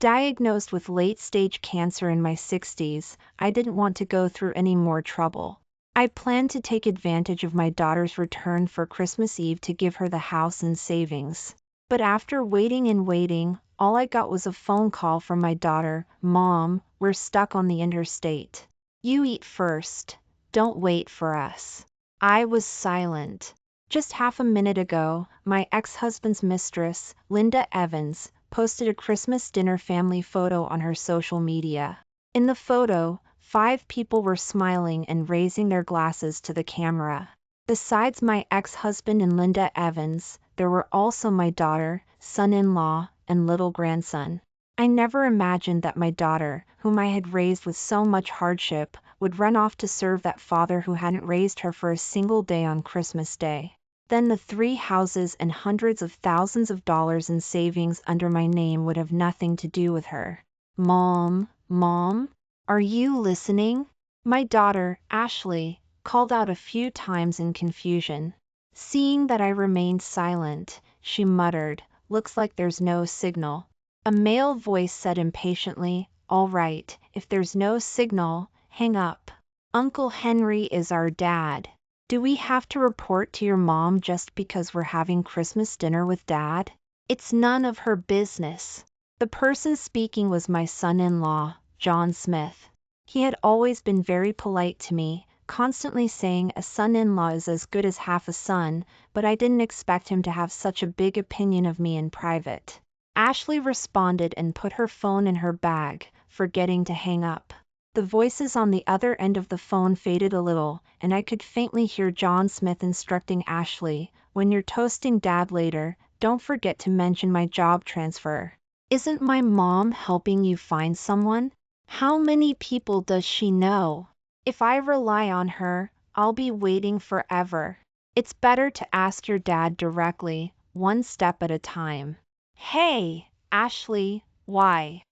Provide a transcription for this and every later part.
Diagnosed with late-stage cancer in my 60s, I didn't want to go through any more trouble. I planned to take advantage of my daughter's return for Christmas Eve to give her the house and savings. But after waiting and waiting, all I got was a phone call from my daughter. "Mom, we're stuck on the interstate. You eat first. Don't wait for us." I was silent. Just half a minute ago, my ex-husband's mistress, Linda Evans, posted a Christmas dinner family photo on her social media. In the photo, 5 people were smiling and raising their glasses to the camera. Besides my ex-husband and Linda Evans, there were also my daughter, son-in-law, and little grandson. I never imagined that my daughter, whom I had raised with so much hardship, would run off to serve that father who hadn't raised her for a single day on Christmas Day. Then the 3 houses and hundreds of thousands of dollars in savings under my name would have nothing to do with her. "Mom, Mom, are you listening?" My daughter, Ashley, called out a few times in confusion. Seeing that I remained silent, she muttered, "Looks like there's no signal." A male voice said impatiently, "All right, if there's no signal, hang up. Uncle Henry is our dad. Do we have to report to your mom just because we're having Christmas dinner with Dad? It's none of her business." The person speaking was my son-in-law, John Smith. He had always been very polite to me, constantly saying a son-in-law is as good as half a son, but I didn't expect him to have such a big opinion of me in private. Ashley responded and put her phone in her bag, forgetting to hang up. The voices on the other end of the phone faded a little, and I could faintly hear John Smith instructing Ashley, "When you're toasting Dad later, don't forget to mention my job transfer. Isn't my mom helping you find someone? How many people does she know? If I rely on her, I'll be waiting forever. It's better to ask your dad directly, one step at a time." Hey, Ashley, why?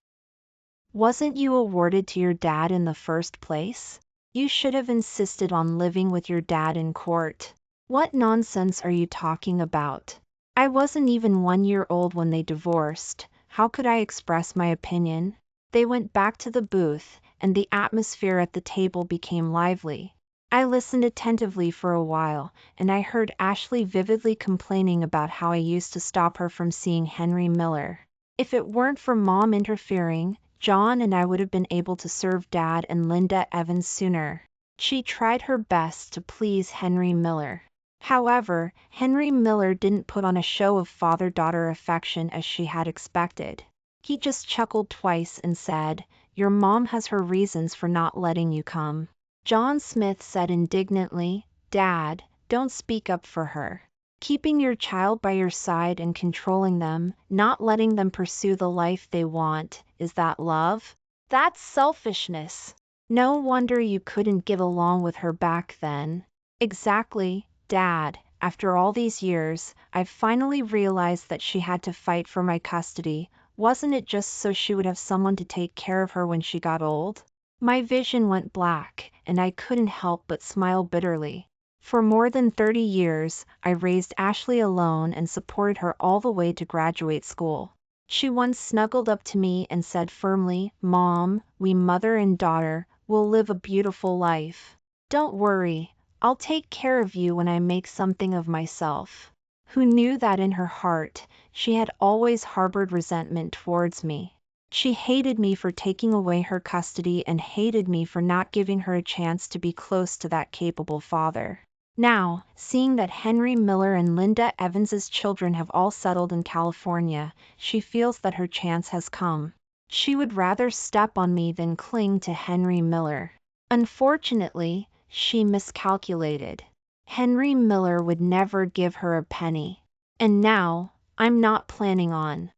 Wasn't you awarded to your dad in the first place? You should have insisted on living with your dad in court. What nonsense are you talking about? I wasn't even 1 year old when they divorced. How could I express my opinion? They went back to the booth, and the atmosphere at the table became lively. I listened attentively for a while, and I heard Ashley vividly complaining about how I used to stop her from seeing Henry Miller. If it weren't for Mom interfering, John and I would have been able to serve Dad and Linda Evans sooner. She tried her best to please Henry Miller. However, Henry Miller didn't put on a show of father-daughter affection as she had expected. He just chuckled twice and said, "Your mom has her reasons for not letting you come." John Smith said indignantly, "Dad, don't speak up for her. Keeping your child by your side and controlling them, not letting them pursue the life they want, is that love? That's selfishness. No wonder you couldn't get along with her back then." Exactly, Dad. After all these years, I've finally realized that she had to fight for my custody. Wasn't it just so she would have someone to take care of her when she got old? My vision went black, and I couldn't help but smile bitterly. For more than 30 years, I raised Ashley alone and supported her all the way to graduate school. She once snuggled up to me and said firmly, "Mom, we mother and daughter will live a beautiful life. Don't worry, I'll take care of you when I make something of myself." Who knew that in her heart, she had always harbored resentment towards me? She hated me for taking away her custody and hated me for not giving her a chance to be close to that capable father. Now, seeing that Henry Miller and Linda Evans's children have all settled in California, she feels that her chance has come. She would rather step on me than cling to Henry Miller. Unfortunately, she miscalculated. Henry Miller would never give her a penny. And now, I'm not planning on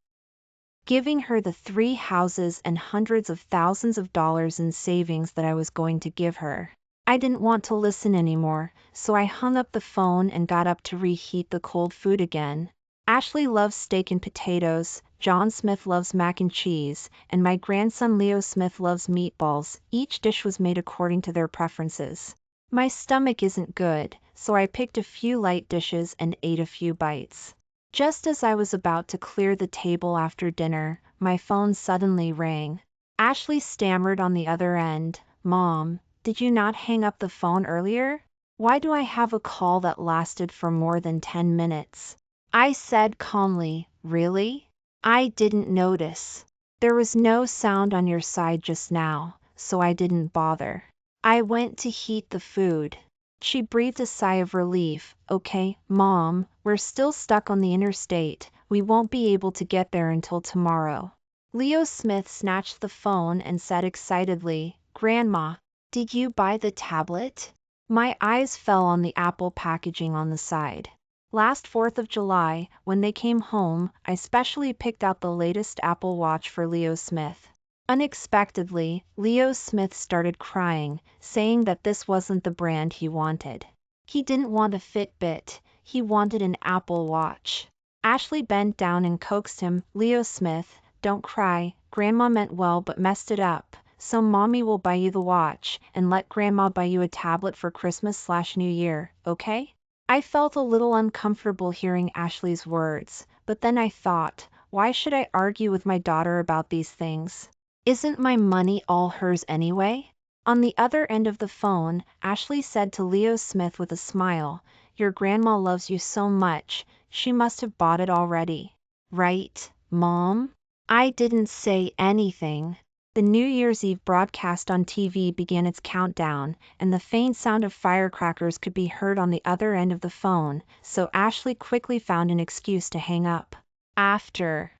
giving her the 3 houses and hundreds of thousands of dollars in savings that I was going to give her. I didn't want to listen anymore, so I hung up the phone and got up to reheat the cold food again. Ashley loves steak and potatoes, John Smith loves mac and cheese, and my grandson Leo Smith loves meatballs. Each dish was made according to their preferences. My stomach isn't good, so I picked a few light dishes and ate a few bites. Just as I was about to clear the table after dinner, my phone suddenly rang. Ashley stammered on the other end, "Mom, did you not hang up the phone earlier? Why do I have a call that lasted for more than 10 minutes?" I said calmly, "Really? I didn't notice. There was no sound on your side just now, so I didn't bother. I went to heat the food." She breathed a sigh of relief. "Okay, Mom, we're still stuck on the interstate. We won't be able to get there until tomorrow." Leo Smith snatched the phone and said excitedly, "Grandma, did you buy the tablet?" My eyes fell on the Apple packaging on the side. Last 4th of July, when they came home, I specially picked out the latest Apple Watch for Leo Smith. Unexpectedly, Leo Smith started crying, saying that this wasn't the brand he wanted. He didn't want a Fitbit, he wanted an Apple Watch. Ashley bent down and coaxed him, "Leo Smith, don't cry, Grandma meant well but messed it up, so Mommy will buy you the watch, and let Grandma buy you a tablet for Christmas/New Year, okay?" I felt a little uncomfortable hearing Ashley's words, but then I thought, why should I argue with my daughter about these things? Isn't my money all hers anyway? On the other end of the phone, Ashley said to Leo Smith with a smile, "Your grandma loves you so much, she must have bought it already. Right, Mom?" I didn't say anything. The New Year's Eve broadcast on TV began its countdown, and the faint sound of firecrackers could be heard on the other end of the phone, so Ashley quickly found an excuse to hang up. After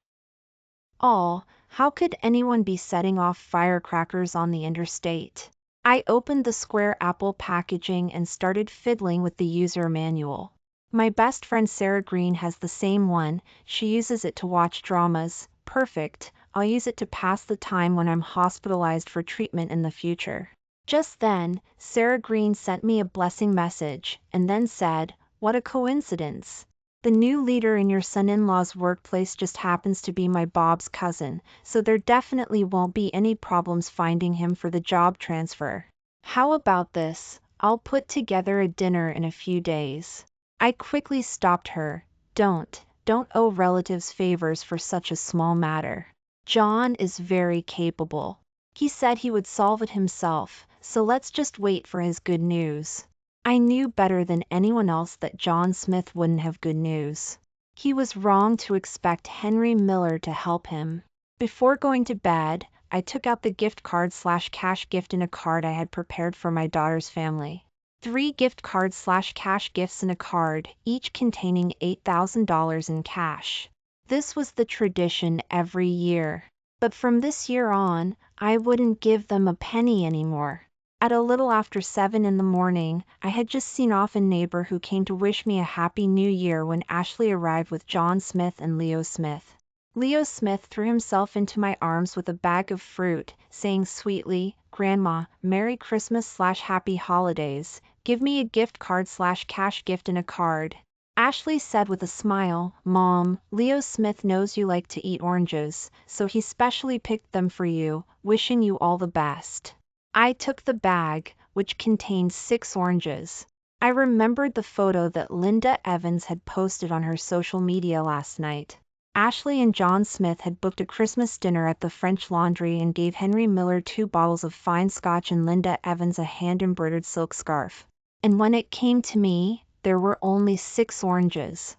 all, how could anyone be setting off firecrackers on the interstate? I opened the square Apple packaging and started fiddling with the user manual. My best friend Sarah Green has the same one. She uses it to watch dramas. Perfect, I'll use it to pass the time when I'm hospitalized for treatment in the future. Just then, Sarah Green sent me a blessing message, and then said, "What a coincidence. The new leader in your son-in-law's workplace just happens to be my Bob's cousin, so there definitely won't be any problems finding him for the job transfer. How about this? I'll put together a dinner in a few days." I quickly stopped her. Don't owe relatives favors for such a small matter. John is very capable. He said he would solve it himself, so let's just wait for his good news. I knew better than anyone else that John Smith wouldn't have good news. He was wrong to expect Henry Miller to help him. Before going to bed, I took out the gift card/cash gift in a card I had prepared for my daughter's family. 3 gift cards/cash gifts in a card, each containing $8,000 in cash. This was the tradition every year. But from this year on, I wouldn't give them a penny anymore. At a little after 7 in the morning, I had just seen off a neighbor who came to wish me a happy new year when Ashley arrived with John Smith and Leo Smith. Leo Smith threw himself into my arms with a bag of fruit, saying sweetly, "Grandma, Merry Christmas/Happy Holidays. Give me a gift card/cash gift in a card." Ashley said with a smile, "Mom, Leo Smith knows you like to eat oranges, so he specially picked them for you, wishing you all the best." I took the bag, which contained 6 oranges. I remembered the photo that Linda Evans had posted on her social media last night. Ashley and John Smith had booked a Christmas dinner at the French Laundry and gave Henry Miller 2 bottles of fine scotch and Linda Evans a hand-embroidered silk scarf. And when it came to me, there were only 6 oranges.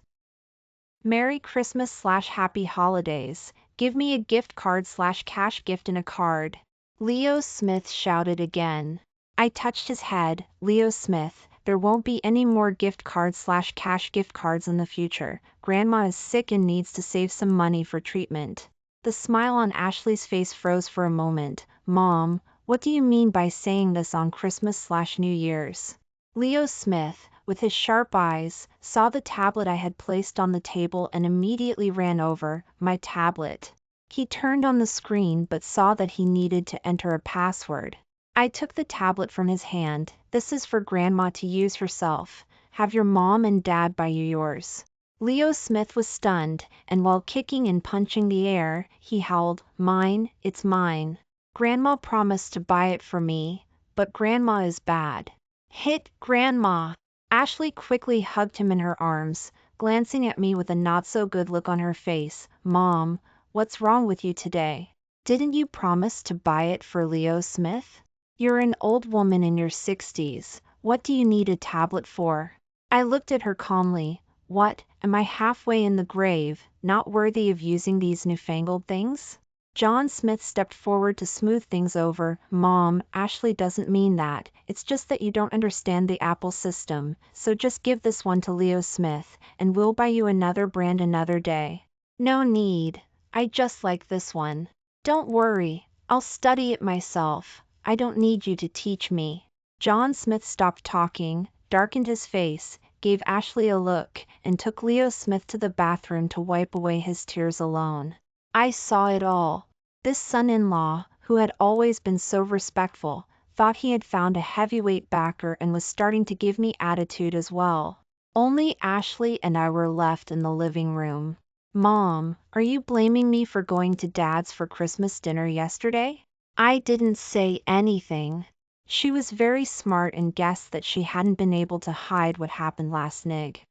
Merry Christmas/Happy Holidays. Give me a gift card/cash gift in a card. Leo Smith shouted again. I touched his head. "Leo Smith, there won't be any more gift cards/cash gift cards in the future. Grandma is sick and needs to save some money for treatment." The smile on Ashley's face froze for a moment. "Mom, what do you mean by saying this on Christmas/New Year's?" Leo Smith, with his sharp eyes, saw the tablet I had placed on the table and immediately ran over. My tablet. He turned on the screen but saw that he needed to enter a password. I took the tablet from his hand. "This is for Grandma to use herself. Have your mom and dad buy you yours." Leo Smith was stunned, and while kicking and punching the air, he howled, "Mine, it's mine. Grandma promised to buy it for me, but Grandma is bad. Hit Grandma." Ashley quickly hugged him in her arms, glancing at me with a not-so-good look on her face. "Mom, what's wrong with you today? Didn't you promise to buy it for Leo Smith? You're an old woman in your 60s. What do you need a tablet for? I looked at her calmly. What, am I halfway in the grave, not worthy of using these newfangled things? John Smith stepped forward to smooth things over. Mom, Ashley doesn't mean that. It's just that you don't understand the Apple system, so just give this one to Leo Smith, and we'll buy you another brand another day. No need. I just like this one. Don't worry, I'll study it myself. I don't need you to teach me. John Smith stopped talking, darkened his face, gave Ashley a look, and took Leo Smith to the bathroom to wipe away his tears alone. I saw it all. This son-in-law, who had always been so respectful, thought he had found a heavyweight backer and was starting to give me attitude as well. Only Ashley and I were left in the living room. Mom, are you blaming me for going to Dad's for Christmas dinner yesterday? I didn't say anything. She was very smart and guessed that she hadn't been able to hide what happened last nig.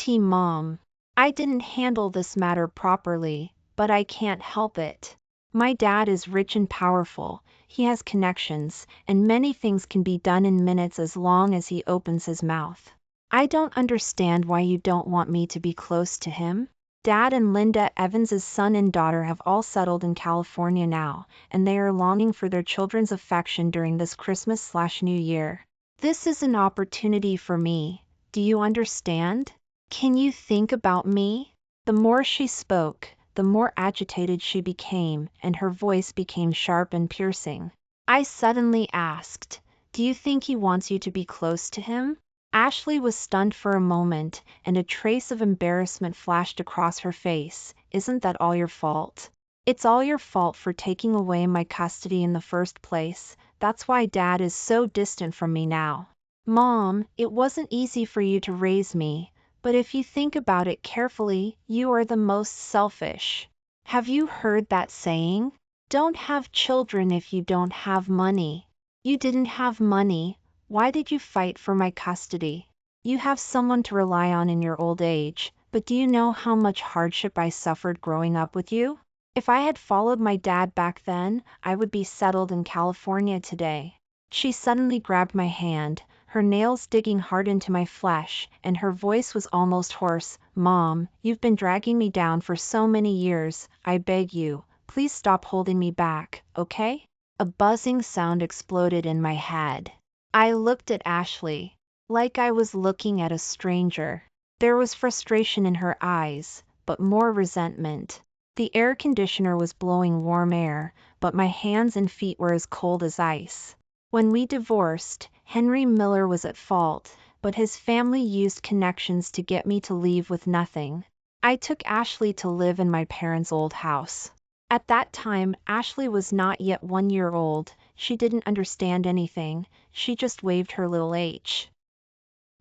Mom. I didn't handle this matter properly, but I can't help it. My dad is rich and powerful, he has connections, and many things can be done in minutes as long as he opens his mouth. I don't understand why you don't want me to be close to him. Dad and Linda Evans's son and daughter have all settled in California now, and they are longing for their children's affection during this Christmas/New Year. This is an opportunity for me. Do you understand? Can you think about me? The more she spoke, the more agitated she became, and her voice became sharp and piercing. I suddenly asked, do you think he wants you to be close to him? Ashley was stunned for a moment, and a trace of embarrassment flashed across her face. Isn't that all your fault? It's all your fault for taking away my custody in the first place. That's why Dad is so distant from me now. Mom, it wasn't easy for you to raise me, but if you think about it carefully, you are the most selfish. Have you heard that saying? Don't have children if you don't have money. You didn't have money. Why did you fight for my custody? You have someone to rely on in your old age, but do you know how much hardship I suffered growing up with you? If I had followed my dad back then, I would be settled in California today. She suddenly grabbed my hand, her nails digging hard into my flesh, and her voice was almost hoarse. Mom, you've been dragging me down for so many years. I beg you, please stop holding me back, okay? A buzzing sound exploded in my head. I looked at Ashley, like I was looking at a stranger. There was frustration in her eyes, but more resentment. The air conditioner was blowing warm air, but my hands and feet were as cold as ice. When we divorced, Henry Miller was at fault, but his family used connections to get me to leave with nothing. I took Ashley to live in my parents' old house. At that time, Ashley was not yet 1 year old. She didn't understand anything. She just waved her little H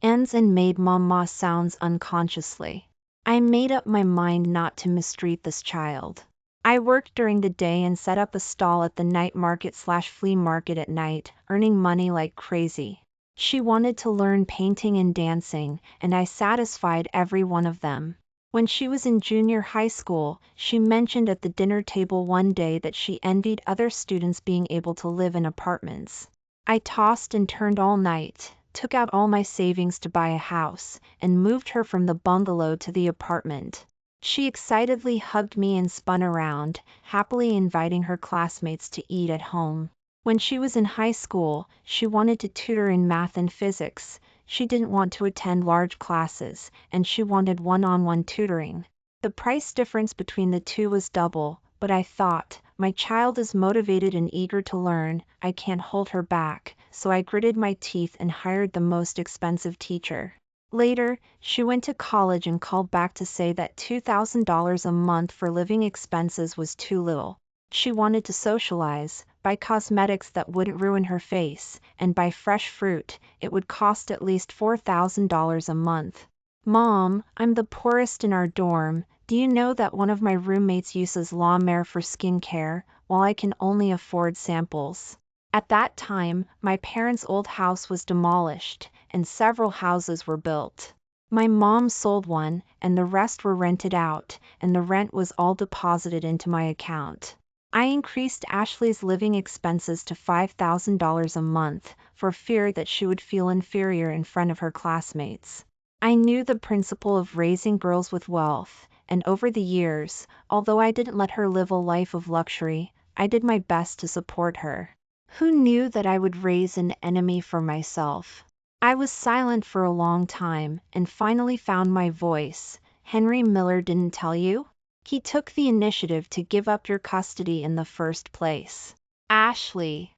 ends and made mama sounds unconsciously. I made up my mind not to mistreat this child. I worked during the day and set up a stall at the night market/flea market at night, earning money like crazy. She wanted to learn painting and dancing, and I satisfied every one of them. When she was in junior high school, she mentioned at the dinner table one day that she envied other students being able to live in apartments. I tossed and turned all night, took out all my savings to buy a house, and moved her from the bungalow to the apartment. She excitedly hugged me and spun around, happily inviting her classmates to eat at home. When she was in high school, she wanted to tutor in math and physics. She didn't want to attend large classes, and she wanted one-on-one tutoring. The price difference between the two was double, but I thought, my child is motivated and eager to learn, I can't hold her back, so I gritted my teeth and hired the most expensive teacher. Later, she went to college and called back to say that $2,000 a month for living expenses was too little. She wanted to socialize, buy cosmetics that wouldn't ruin her face, and buy fresh fruit. It would cost at least $4,000 a month. Mom, I'm the poorest in our dorm. Do you know that one of my roommates uses La Mer for skincare, while I can only afford samples? At that time, my parents' old house was demolished, and several houses were built. My mom sold one, and the rest were rented out, and the rent was all deposited into my account. I increased Ashley's living expenses to $5,000 a month for fear that she would feel inferior in front of her classmates. I knew the principle of raising girls with wealth, and over the years, although I didn't let her live a life of luxury, I did my best to support her. Who knew that I would raise an enemy for myself? I was silent for a long time and finally found my voice. Henry Miller didn't tell you? He took the initiative to give up your custody in the first place. Ashley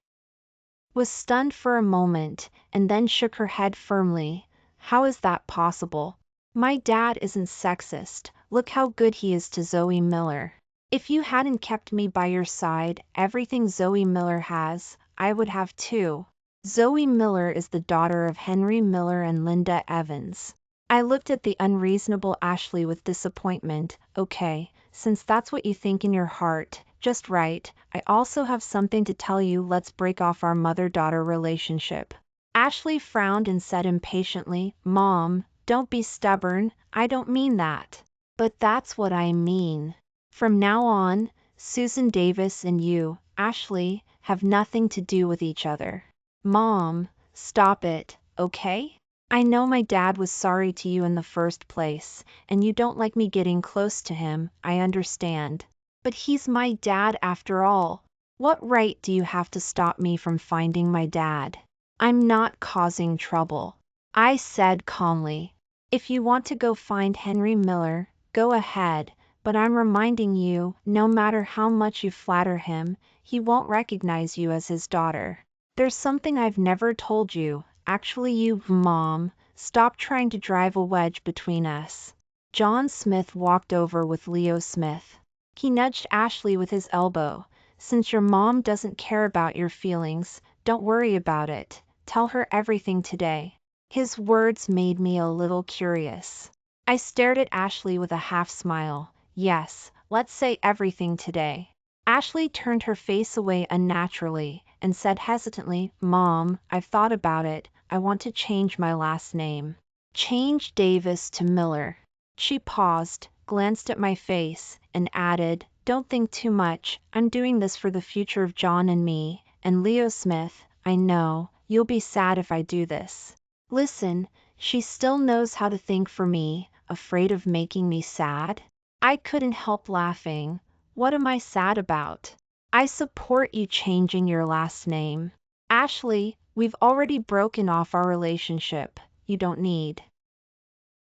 was stunned for a moment and then shook her head firmly. How is that possible? My dad isn't sexist. Look how good he is to Zoe Miller. If you hadn't kept me by your side, everything Zoe Miller has, I would have too. Zoe Miller is the daughter of Henry Miller and Linda Evans. I looked at the unreasonable Ashley with disappointment. Okay, since that's what you think in your heart, just right, I also have something to tell you. Let's break off our mother-daughter relationship. Ashley frowned and said impatiently, Mom, don't be stubborn, I don't mean that. But that's what I mean. From now on, Susan Davis and you, Ashley, have nothing to do with each other. Mom, stop it, okay? I know my dad was sorry to you in the first place, and you don't like me getting close to him, I understand. But he's my dad after all. What right do you have to stop me from finding my dad? I'm not causing trouble. I said calmly. If you want to go find Henry Miller, go ahead, but I'm reminding you, no matter how much you flatter him, he won't recognize you as his daughter. There's something I've never told you. Actually, you, Mom, stop trying to drive a wedge between us. John Smith walked over with Leo Smith. He nudged Ashley with his elbow. Since your mom doesn't care about your feelings, don't worry about it. Tell her everything today. His words made me a little curious. I stared at Ashley with a half smile. Yes, let's say everything today. Ashley turned her face away unnaturally and said hesitantly, Mom, I've thought about it. I want to change my last name. Change Davis to Miller. She paused, glanced at my face, and added, Don't think too much. I'm doing this for the future of John and me, and Leo Smith. I know, you'll be sad if I do this. Listen, she still knows how to think for me, afraid of making me sad? I couldn't help laughing. What am I sad about? I support you changing your last name. Ashley, we've already broken off our relationship. You don't need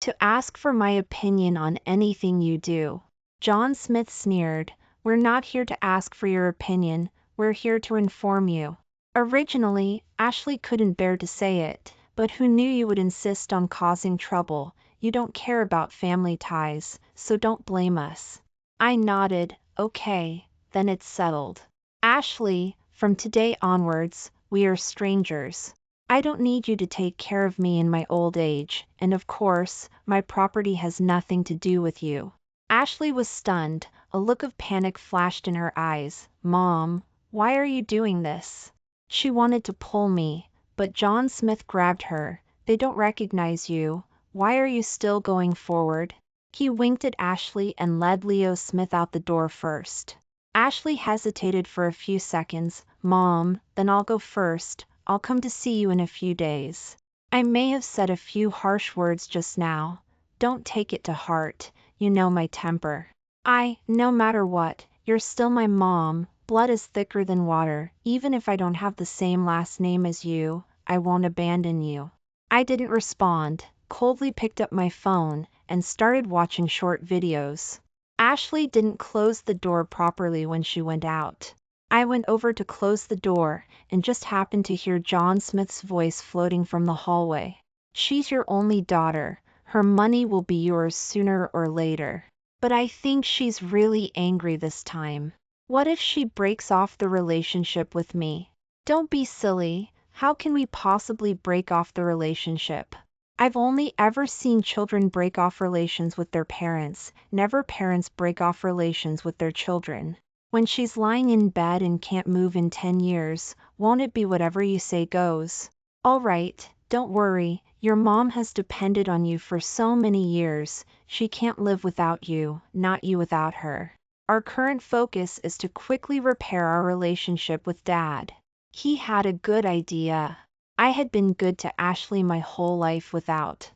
to ask for my opinion on anything you do. John Smith sneered. We're not here to ask for your opinion, we're here to inform you. Originally, Ashley couldn't bear to say it, but who knew you would insist on causing trouble? You don't care about family ties, so don't blame us. I nodded. Okay, then it's settled. Ashley, from today onwards, we are strangers. I don't need you to take care of me in my old age, and of course, my property has nothing to do with you. Ashley was stunned. A look of panic flashed in her eyes. Mom, why are you doing this? She wanted to pull me, but John Smith grabbed her. They don't recognize you. Why are you still going forward? He winked at Ashley and led Leo Smith out the door first. Ashley hesitated for a few seconds. Mom, then I'll go first. I'll come to see you in a few days. I may have said a few harsh words just now. Don't take it to heart. You know my temper. No matter what, you're still my mom. Blood is thicker than water. Even if I don't have the same last name as you, I won't abandon you. I didn't respond, coldly picked up my phone, and started watching short videos. Ashley didn't close the door properly when she went out. I went over to close the door, and just happened to hear John Smith's voice floating from the hallway. She's your only daughter. Her money will be yours sooner or later. But I think she's really angry this time. What if she breaks off the relationship with me? Don't be silly. How can we possibly break off the relationship? I've only ever seen children break off relations with their parents, never parents break off relations with their children. When she's lying in bed and can't move in 10 years, won't it be whatever you say goes? All right, Don't worry, your mom has depended on you for so many years, she can't live without you, not you without her. Our current focus is to quickly repair our relationship with Dad. He had a good idea. I had been good to Ashley my whole life without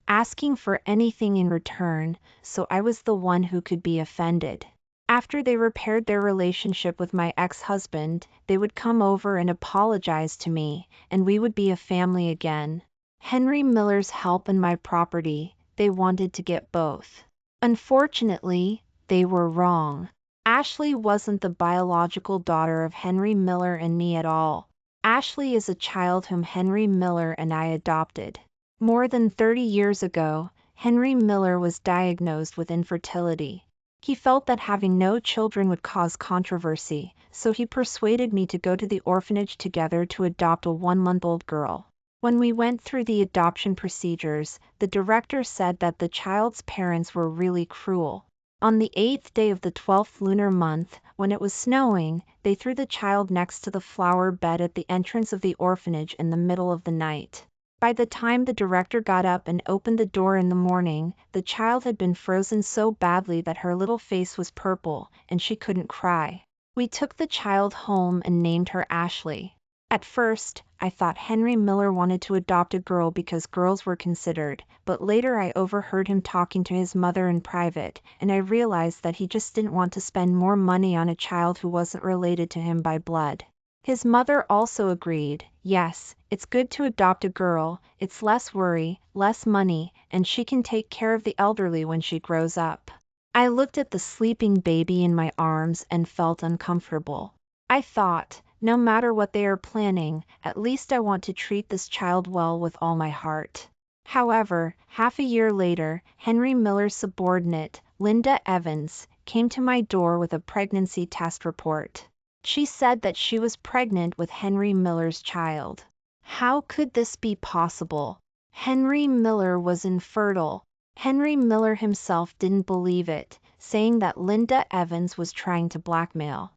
asking for anything in return, so I was the one who could be offended. After they repaired their relationship with my ex-husband, they would come over and apologize to me, and we would be a family again. Henry Miller's help and my property, they wanted to get both. Unfortunately, they were wrong. Ashley wasn't the biological daughter of Henry Miller and me at all. Ashley is a child whom Henry Miller and I adopted. More than 30 years ago, Henry Miller was diagnosed with infertility. He felt that having no children would cause controversy, so he persuaded me to go to the orphanage together to adopt a 1-month-old girl. When we went through the adoption procedures, the director said that the child's parents were really cruel. On the 8th day of the 12th lunar month, when it was snowing, they threw the child next to the flower bed at the entrance of the orphanage in the middle of the night. By the time the director got up and opened the door in the morning, the child had been frozen so badly that her little face was purple, and she couldn't cry. We took the child home and named her Ashley. At first, I thought Henry Miller wanted to adopt a girl because girls were considered, but later I overheard him talking to his mother in private, and I realized that he just didn't want to spend more money on a child who wasn't related to him by blood. His mother also agreed. Yes, it's good to adopt a girl, it's less worry, less money, and she can take care of the elderly when she grows up. I looked at the sleeping baby in my arms and felt uncomfortable. I thought, no matter what they are planning, at least I want to treat this child well with all my heart. However, half a year later, Henry Miller's subordinate, Linda Evans, came to my door with a pregnancy test report. She said that she was pregnant with Henry Miller's child. How could this be possible? Henry Miller was infertile. Henry Miller himself didn't believe it, saying that Linda Evans was trying to blackmail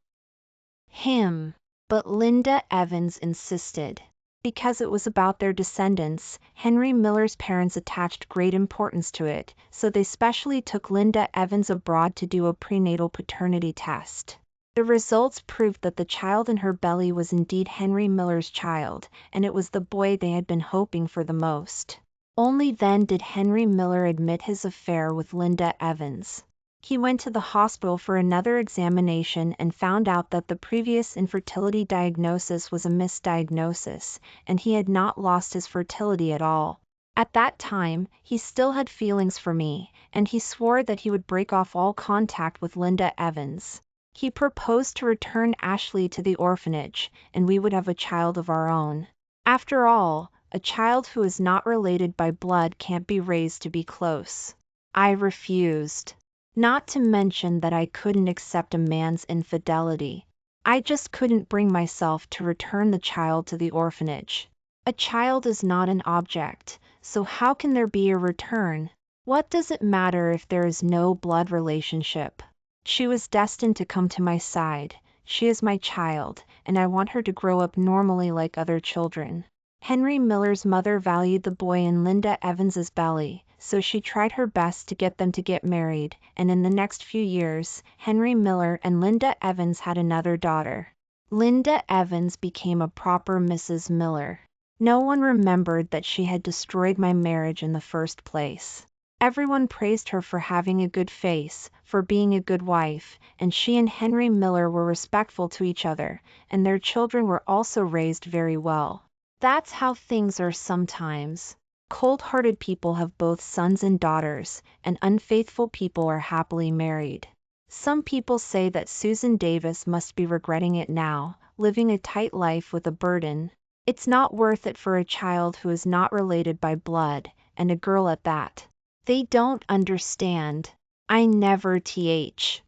him. But Linda Evans insisted. Because it was about their descendants, Henry Miller's parents attached great importance to it, so they specially took Linda Evans abroad to do a prenatal paternity test. The results proved that the child in her belly was indeed Henry Miller's child, and it was the boy they had been hoping for the most. Only then did Henry Miller admit his affair with Linda Evans. He went to the hospital for another examination and found out that the previous infertility diagnosis was a misdiagnosis, and he had not lost his fertility at all. At that time, he still had feelings for me, and he swore that he would break off all contact with Linda Evans. He proposed to return Ashley to the orphanage, and we would have a child of our own. After all, a child who is not related by blood can't be raised to be close. I refused. Not to mention that I couldn't accept a man's infidelity. I just couldn't bring myself to return the child to the orphanage. A child is not an object, so how can there be a return? What does it matter if there is no blood relationship? She was destined to come to my side. She is my child, and I want her to grow up normally like other children. Henry Miller's mother valued the boy in Linda Evans's belly, so she tried her best to get them to get married, and in the next few years, Henry Miller and Linda Evans had another daughter. Linda Evans became a proper Mrs. Miller. No one remembered that she had destroyed my marriage in the first place. Everyone praised her for having a good face, for being a good wife, and she and Henry Miller were respectful to each other, and their children were also raised very well. That's how things are sometimes. Cold-hearted people have both sons and daughters, and unfaithful people are happily married. Some people say that Susan Davis must be regretting it now, living a tight life with a burden. It's not worth it for a child who is not related by blood, and a girl at that. They don't understand. I never thought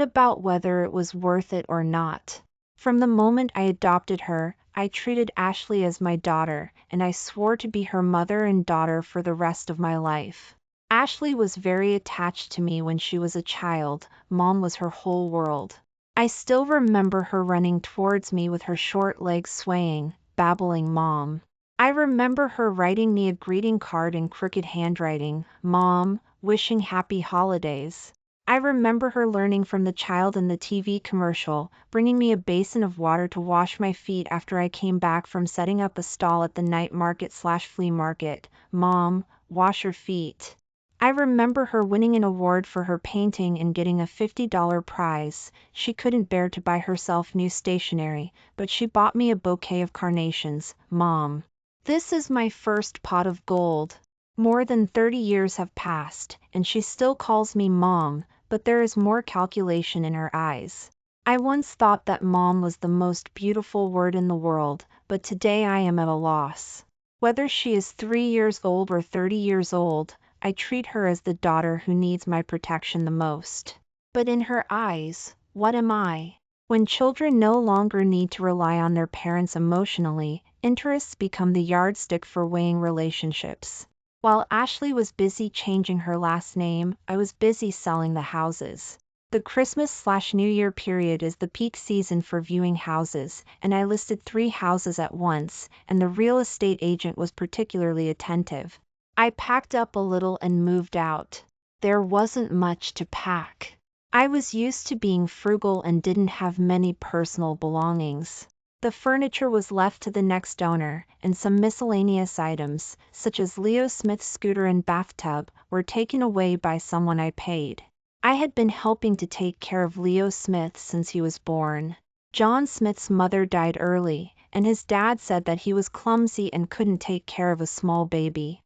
about whether it was worth it or not. From the moment I adopted her, I treated Ashley as my daughter, and I swore to be her mother and daughter for the rest of my life. Ashley was very attached to me when she was a child. Mom was her whole world. I still remember her running towards me with her short legs swaying, babbling Mom. I remember her writing me a greeting card in crooked handwriting, "Mom, wishing happy holidays." I remember her learning from the child in the TV commercial, bringing me a basin of water to wash my feet after I came back from setting up a stall at the night market/flea market. "Mom, wash your feet." I remember her winning an award for her painting and getting a $50 prize. She couldn't bear to buy herself new stationery, but she bought me a bouquet of carnations. "Mom." This is my first pot of gold. More than 30 years have passed, and she still calls me Mom, but there is more calculation in her eyes. I once thought that Mom was the most beautiful word in the world, but today I am at a loss. Whether she is 3 years old or 30 years old, I treat her as the daughter who needs my protection the most. But in her eyes, what am I? When children no longer need to rely on their parents emotionally, interests become the yardstick for weighing relationships. While Ashley was busy changing her last name, I was busy selling the houses. The Christmas/New Year period is the peak season for viewing houses, and I listed 3 houses at once, and the real estate agent was particularly attentive. I packed up a little and moved out. There wasn't much to pack. I was used to being frugal and didn't have many personal belongings. The furniture was left to the next owner, and some miscellaneous items, such as Leo Smith's scooter and bathtub, were taken away by someone I paid. I had been helping to take care of Leo Smith since he was born. John Smith's mother died early, and his dad said that he was clumsy and couldn't take care of a small baby.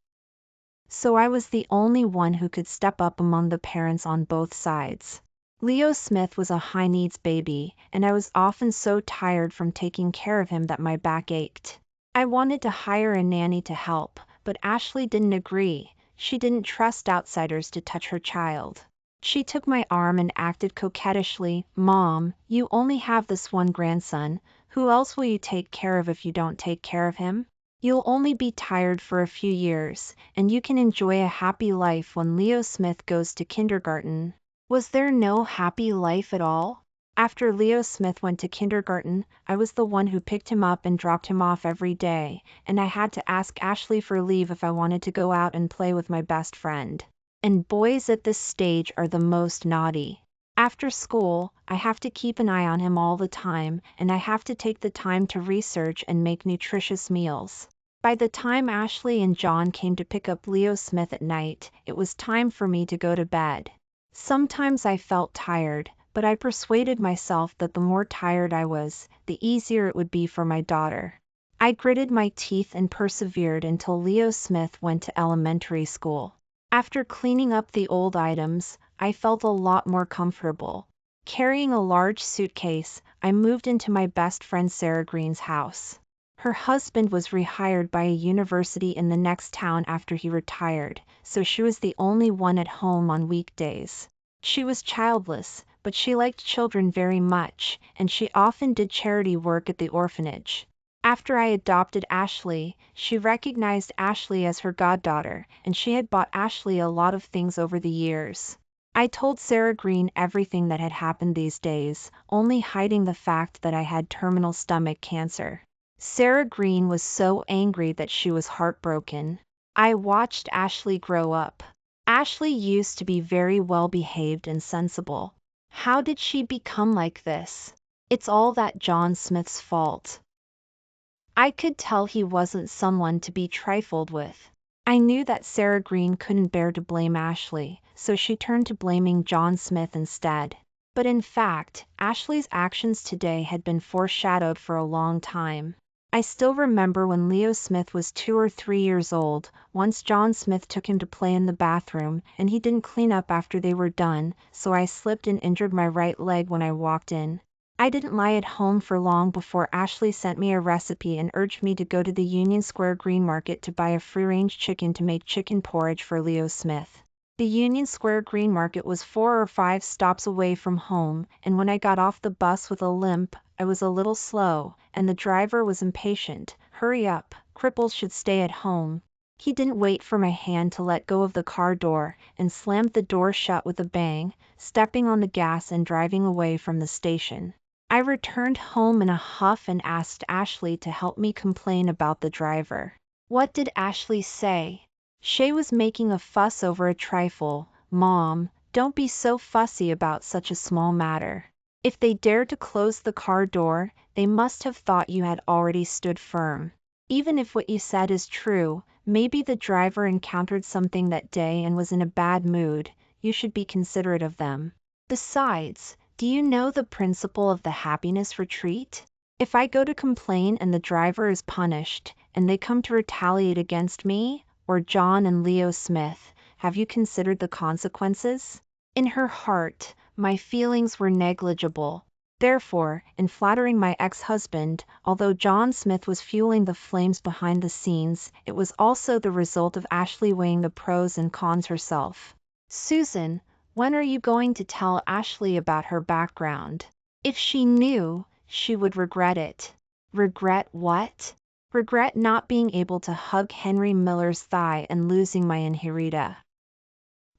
So I was the only one who could step up among the parents on both sides. Leo Smith was a high-needs baby, and I was often so tired from taking care of him that my back ached. I wanted to hire a nanny to help, but Ashley didn't agree. She didn't trust outsiders to touch her child. She took my arm and acted coquettishly. "Mom, you only have this one grandson. Who else will you take care of if you don't take care of him? You'll only be tired for a few years, and you can enjoy a happy life when Leo Smith goes to kindergarten." Was there no happy life at all? After Leo Smith went to kindergarten, I was the one who picked him up and dropped him off every day, and I had to ask Ashley for leave if I wanted to go out and play with my best friend. And boys at this stage are the most naughty. After school, I have to keep an eye on him all the time, and I have to take the time to research and make nutritious meals. By the time Ashley and John came to pick up Leo Smith at night, it was time for me to go to bed. Sometimes I felt tired, but I persuaded myself that the more tired I was, the easier it would be for my daughter. I gritted my teeth and persevered until Leo Smith went to elementary school. After cleaning up the old items, I felt a lot more comfortable. Carrying a large suitcase, I moved into my best friend Sarah Green's house. Her husband was rehired by a university in the next town after he retired, so she was the only one at home on weekdays. She was childless, but she liked children very much, and she often did charity work at the orphanage. After I adopted Ashley, she recognized Ashley as her goddaughter, and she had bought Ashley a lot of things over the years. I told Sarah Green everything that had happened these days, only hiding the fact that I had terminal stomach cancer. Sarah Green was so angry that she was heartbroken. I watched Ashley grow up. Ashley used to be very well-behaved and sensible. How did she become like this? It's all that John Smith's fault. I could tell he wasn't someone to be trifled with. I knew that Sarah Green couldn't bear to blame Ashley, so she turned to blaming John Smith instead. But in fact, Ashley's actions today had been foreshadowed for a long time. I still remember when Leo Smith was 2 or 3 years old, once John Smith took him to play in the bathroom, and he didn't clean up after they were done, so I slipped and injured my right leg when I walked in. I didn't lie at home for long before Ashley sent me a recipe and urged me to go to the Union Square Green Market to buy a free-range chicken to make chicken porridge for Leo Smith. The Union Square Green Market was 4 or 5 stops away from home, and when I got off the bus with a limp, I was a little slow, and the driver was impatient. "Hurry up, cripples should stay at home." He didn't wait for my hand to let go of the car door, and slammed the door shut with a bang, stepping on the gas and driving away from the station. I returned home in a huff and asked Ashley to help me complain about the driver. What did Ashley say? Shay was making a fuss over a trifle. Mom, don't be so fussy about such a small matter. If they dared to close the car door, they must have thought you had already stood firm. Even if what you said is true, maybe the driver encountered something that day and was in a bad mood. You should be considerate of them. Besides, do you know the principle of the happiness retreat? If I go to complain and the driver is punished, and they come to retaliate against me, or John and Leo Smith, have you considered the consequences? In her heart, my feelings were negligible. Therefore, in flattering my ex-husband, although John Smith was fueling the flames behind the scenes, it was also the result of Ashley weighing the pros and cons herself. Susan, when are you going to tell Ashley about her background? If she knew, she would regret it. Regret what? Regret not being able to hug Henry Miller's thigh and losing my inheritance.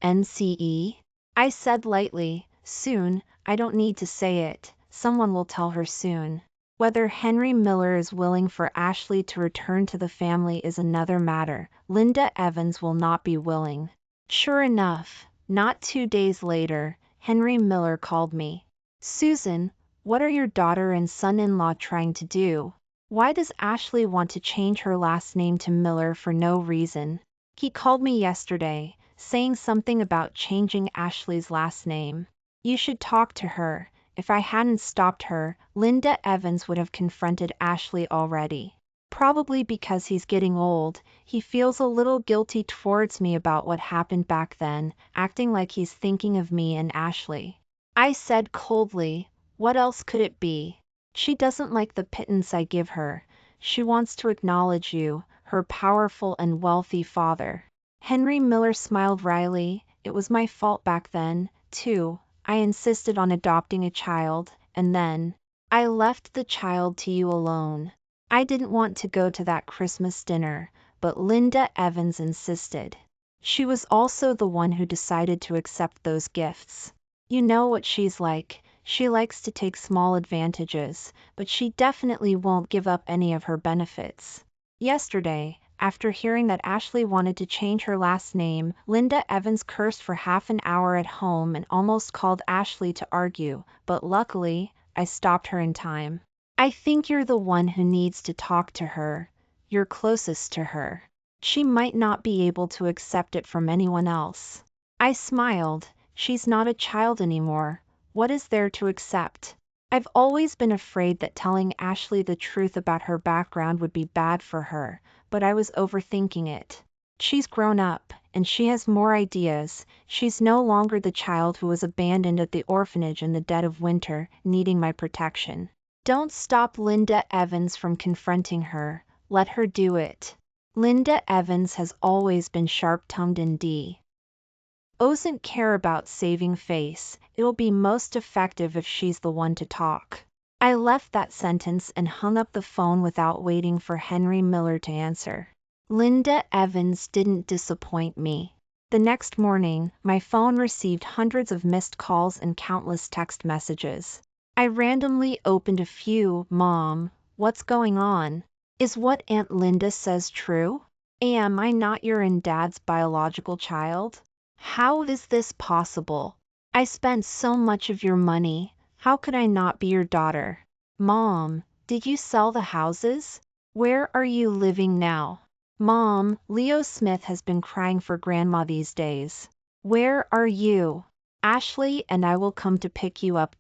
NCE? I said lightly, soon, I don't need to say it, someone will tell her soon. Whether Henry Miller is willing for Ashley to return to the family is another matter. Linda Evans will not be willing. Sure enough, not 2 days later, Henry Miller called me. Susan, what are your daughter and son-in-law trying to do? Why does Ashley want to change her last name to Miller for no reason? He called me yesterday, saying something about changing Ashley's last name. You should talk to her. If I hadn't stopped her, Linda Evans would have confronted Ashley already. Probably because he's getting old, he feels a little guilty towards me about what happened back then, acting like he's thinking of me and Ashley. I said coldly, what else could it be? She doesn't like the pittance I give her. She wants to acknowledge you, her powerful and wealthy father. Henry Miller smiled wryly. It was my fault back then, too. I insisted on adopting a child, and then I left the child to you alone. I didn't want to go to that Christmas dinner, but Linda Evans insisted. She was also the one who decided to accept those gifts. You know what she's like. She likes to take small advantages, but she definitely won't give up any of her benefits. Yesterday, after hearing that Ashley wanted to change her last name, Linda Evans cursed for half an hour at home and almost called Ashley to argue, but luckily, I stopped her in time. I think you're the one who needs to talk to her. You're closest to her. She might not be able to accept it from anyone else. I smiled. She's not a child anymore. What is there to accept? I've always been afraid that telling Ashley the truth about her background would be bad for her, but I was overthinking it. She's grown up, and she has more ideas. She's no longer the child who was abandoned at the orphanage in the dead of winter, needing my protection. Don't stop Linda Evans from confronting her. Let her do it. Linda Evans has always been sharp-tongued and doesn't care about saving face. It'll be most effective if she's the one to talk. I left that sentence and hung up the phone without waiting for Henry Miller to answer. Linda Evans didn't disappoint me. The next morning, my phone received hundreds of missed calls and countless text messages. I randomly opened a few. Mom, what's going on? Is what Aunt Linda says true? Am I not your and Dad's biological child? How is this possible? I spent so much of your money. How could I not be your daughter? Mom, did you sell the houses? Where are you living now? Mom, Leo Smith has been crying for Grandma these days. Where are you? Ashley and I will come to pick you up.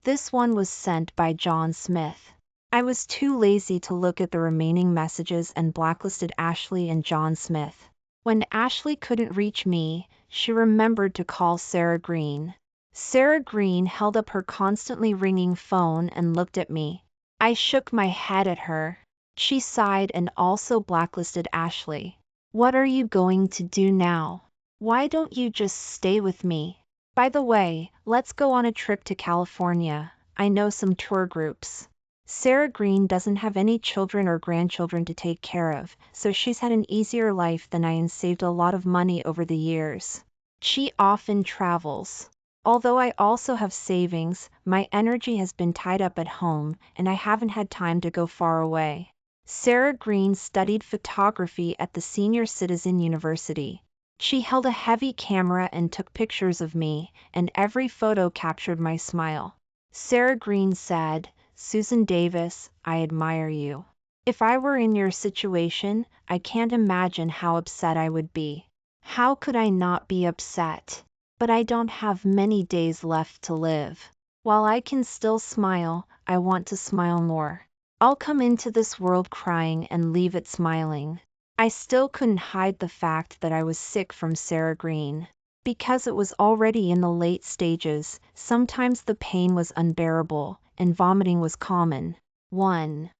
This one was sent by John Smith. I was too lazy to look at the remaining messages and blacklisted Ashley and John Smith. When Ashley couldn't reach me, she remembered to call Sarah Green. Sarah Green held up her constantly ringing phone and looked at me. I shook my head at her. She sighed and also blacklisted Ashley. What are you going to do now? Why don't you just stay with me? By the way, let's go on a trip to California. I know some tour groups. Sarah Green doesn't have any children or grandchildren to take care of, so she's had an easier life than I and saved a lot of money over the years. She often travels. Although I also have savings, my energy has been tied up at home, and I haven't had time to go far away. Sarah Green studied photography at the Senior Citizen University. She held a heavy camera and took pictures of me, and every photo captured my smile. Sarah Green said, "Susan Davis, I admire you. If I were in your situation, I can't imagine how upset I would be." How could I not be upset? But I don't have many days left to live. While I can still smile, I want to smile more. I'll come into this world crying and leave it smiling. I still couldn't hide the fact that I was sick from Sarah Green. Because it was already in the late stages, sometimes the pain was unbearable, and vomiting was common. One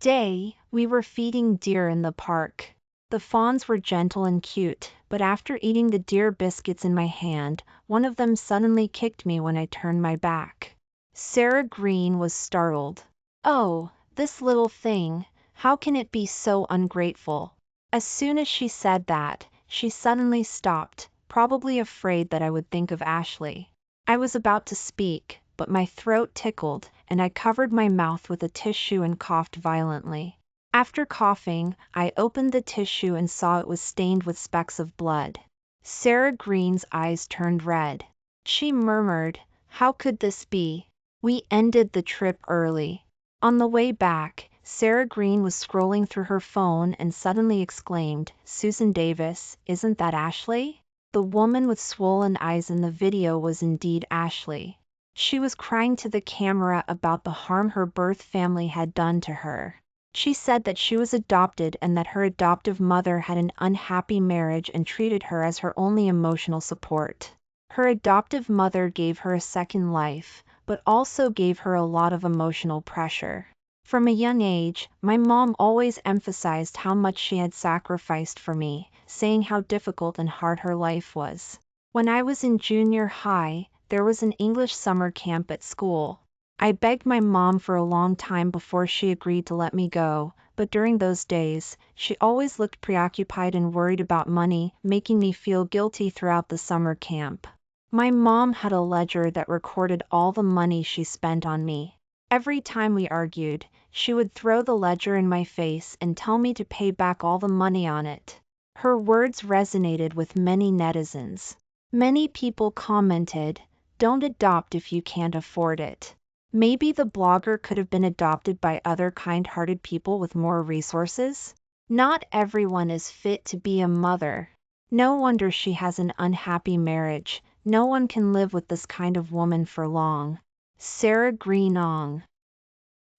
day, we were feeding deer in the park. The fawns were gentle and cute, but after eating the deer biscuits in my hand, one of them suddenly kicked me when I turned my back. Sarah Green was startled. "Oh, this little thing, how can it be so ungrateful?" As soon as she said that, she suddenly stopped, probably afraid that I would think of Ashley. I was about to speak, but my throat tickled, and I covered my mouth with a tissue and coughed violently. After coughing, I opened the tissue and saw it was stained with specks of blood. Sarah Green's eyes turned red. She murmured, "How could this be?" We ended the trip early. On the way back, Sarah Green was scrolling through her phone and suddenly exclaimed, "Susan Davis, isn't that Ashley?" The woman with swollen eyes in the video was indeed Ashley. She was crying to the camera about the harm her birth family had done to her. She said that she was adopted and that her adoptive mother had an unhappy marriage and treated her as her only emotional support. Her adoptive mother gave her a second life, but also gave her a lot of emotional pressure. From a young age, my mom always emphasized how much she had sacrificed for me, saying how difficult and hard her life was. When I was in junior high, there was an English summer camp at school. I begged my mom for a long time before she agreed to let me go, but during those days, she always looked preoccupied and worried about money, making me feel guilty throughout the summer camp. My mom had a ledger that recorded all the money she spent on me. Every time we argued, she would throw the ledger in my face and tell me to pay back all the money on it. Her words resonated with many netizens. Many people commented, "Don't adopt if you can't afford it." Maybe the blogger could have been adopted by other kind-hearted people with more resources? Not everyone is fit to be a mother. No wonder she has an unhappy marriage. No one can live with this kind of woman for long. Sarah Green Ong.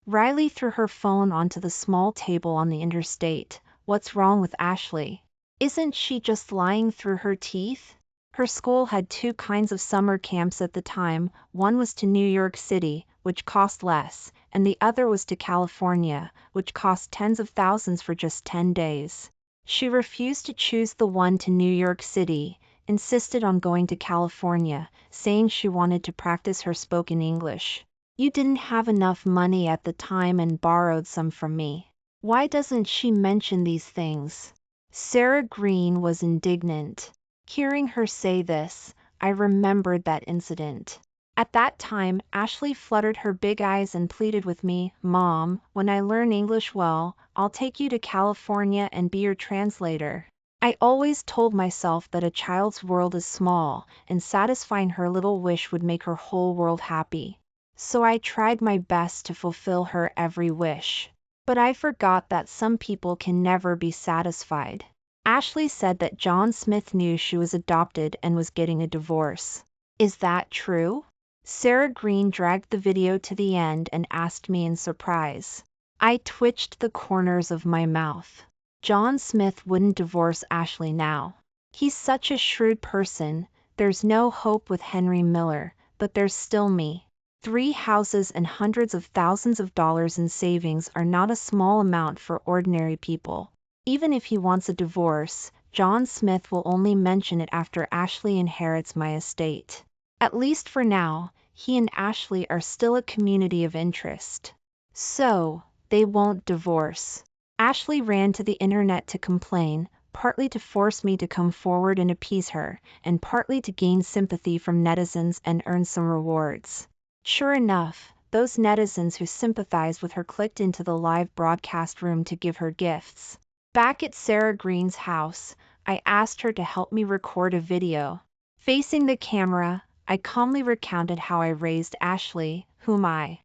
Riley threw her phone onto the small table on the interstate. "What's wrong with Ashley? Isn't she just lying through her teeth?" Her school had two kinds of summer camps at the time. One was to New York City, which cost less, and the other was to California, which cost tens of thousands for just 10 days. She refused to choose the one to New York City, insisted on going to California, saying she wanted to practice her spoken English. "You didn't have enough money at the time and borrowed some from me. Why doesn't she mention these things?" Sarah Green was indignant. Hearing her say this, I remembered that incident. At that time, Ashley fluttered her big eyes and pleaded with me, "Mom, when I learn English well, I'll take you to California and be your translator." I always told myself that a child's world is small, and satisfying her little wish would make her whole world happy. So I tried my best to fulfill her every wish. But I forgot that some people can never be satisfied. Ashley said that John Smith knew she was adopted and was getting a divorce. Is that true? Sarah Green dragged the video to the end and asked me in surprise. I twitched the corners of my mouth. John Smith wouldn't divorce Ashley now. He's such a shrewd person. There's no hope with Henry Miller, but there's still me. 3 houses and hundreds of thousands of dollars in savings are not a small amount for ordinary people. Even if he wants a divorce, John Smith will only mention it after Ashley inherits my estate. At least for now, he and Ashley are still a community of interest. So, they won't divorce. Ashley ran to the internet to complain, partly to force me to come forward and appease her, and partly to gain sympathy from netizens and earn some rewards. Sure enough, those netizens who sympathized with her clicked into the live broadcast room to give her gifts. Back at Sarah Green's house, I asked her to help me record a video. Facing the camera, I calmly recounted how I raised Ashley, whom I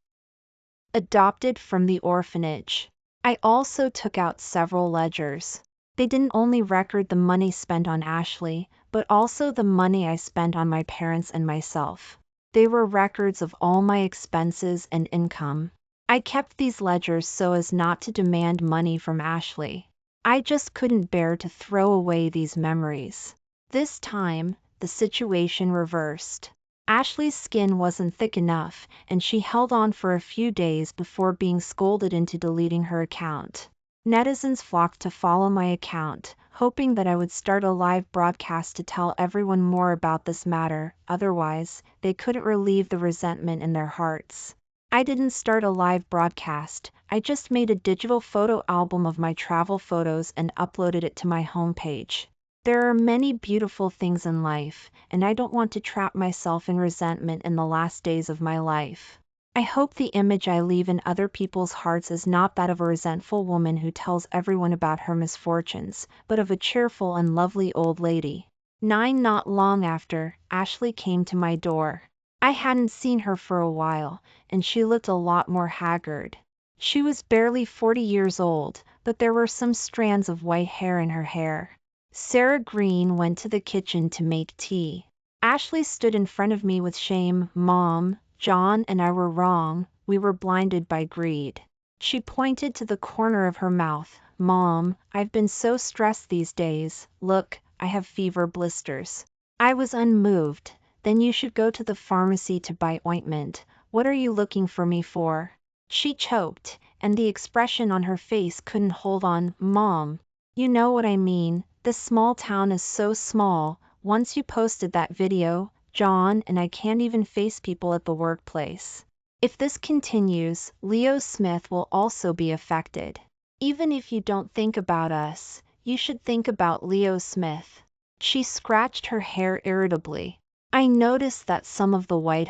adopted from the orphanage. I also took out several ledgers. They didn't only record the money spent on Ashley, but also the money I spent on my parents and myself. They were records of all my expenses and income. I kept these ledgers so as not to demand money from Ashley. I just couldn't bear to throw away these memories. This time, the situation reversed. Ashley's skin wasn't thick enough, and she held on for a few days before being scolded into deleting her account. Netizens flocked to follow my account, hoping that I would start a live broadcast to tell everyone more about this matter, otherwise, they couldn't relieve the resentment in their hearts. I didn't start a live broadcast, I just made a digital photo album of my travel photos and uploaded it to my homepage. There are many beautiful things in life, and I don't want to trap myself in resentment in the last days of my life. I hope the image I leave in other people's hearts is not that of a resentful woman who tells everyone about her misfortunes, but of a cheerful and lovely old lady. Not long after, Ashley came to my door. I hadn't seen her for a while, and she looked a lot more haggard. She was barely 40 years old, but there were some strands of white hair in her hair. Sarah Green went to the kitchen to make tea. Ashley stood in front of me with shame. Mom, John and I were wrong, we were blinded by greed. She pointed to the corner of her mouth. Mom, I've been so stressed these days, look, I have fever blisters. I was unmoved. Then you should go to the pharmacy to buy ointment. What are you looking for me for? She choked, and the expression on her face couldn't hold on. Mom, you know what I mean. This small town is so small. Once you posted that video, John and I can't even face people at the workplace. If this continues, Leo Smith will also be affected. Even if you don't think about us, you should think about Leo Smith. She scratched her hair irritably. I noticed that some of the white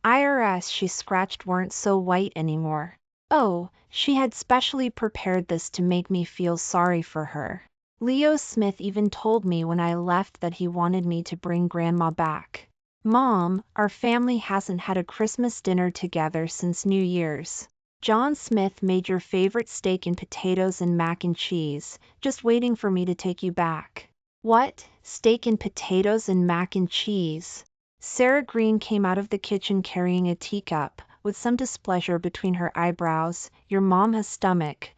IRS she scratched weren't so white anymore. Oh, she had specially prepared this to make me feel sorry for her. Leo Smith even told me when I left that he wanted me to bring Grandma back. Mom, our family hasn't had a Christmas dinner together since New Year's. John Smith made your favorite steak and potatoes and mac and cheese, just waiting for me to take you back. What? Steak and potatoes and mac and cheese? Sarah Green came out of the kitchen carrying a teacup, with some displeasure between her eyebrows. Your mom has stomach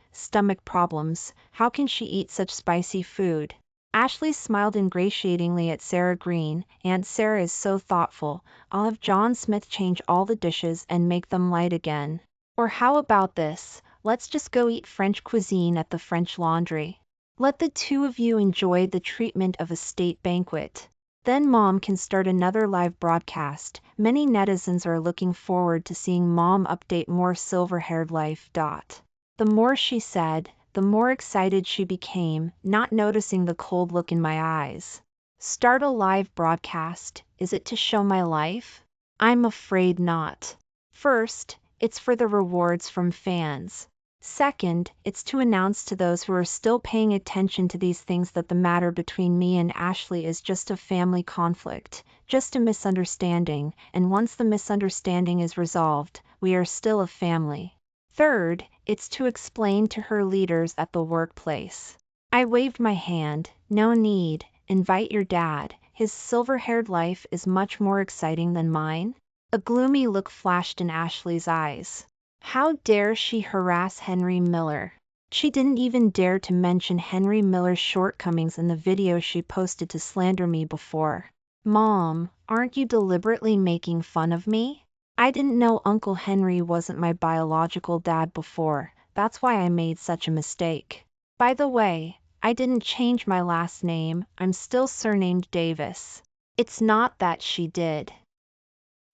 problems. How can she eat such spicy food? Ashley smiled ingratiatingly at Sarah Green. Aunt Sarah is so thoughtful. I'll have John Smith change all the dishes and make them light again. Or how about this? Let's just go eat French cuisine at the French Laundry. Let the two of you enjoy the treatment of a state banquet. Then Mom can start another live broadcast. Many netizens are looking forward to seeing Mom update more silver-haired life. The more she said, the more excited she became, not noticing the cold look in my eyes. Start a live broadcast? Is it to show my life? I'm afraid not. First, it's for the rewards from fans. Second, it's to announce to those who are still paying attention to these things that the matter between me and Ashley is just a family conflict, just a misunderstanding, and once the misunderstanding is resolved, we are still a family. Third, it's to explain to her leaders at the workplace. I waved my hand. No need. Invite your dad. His silver-haired life is much more exciting than mine. A gloomy look flashed in Ashley's eyes. How dare she harass Henry Miller? She didn't even dare to mention Henry Miller's shortcomings in the video she posted to slander me before. Mom, aren't you deliberately making fun of me? I didn't know Uncle Henry wasn't my biological dad before. That's why I made such a mistake. By the way, I didn't change my last name. I'm still surnamed Davis. It's not that she did.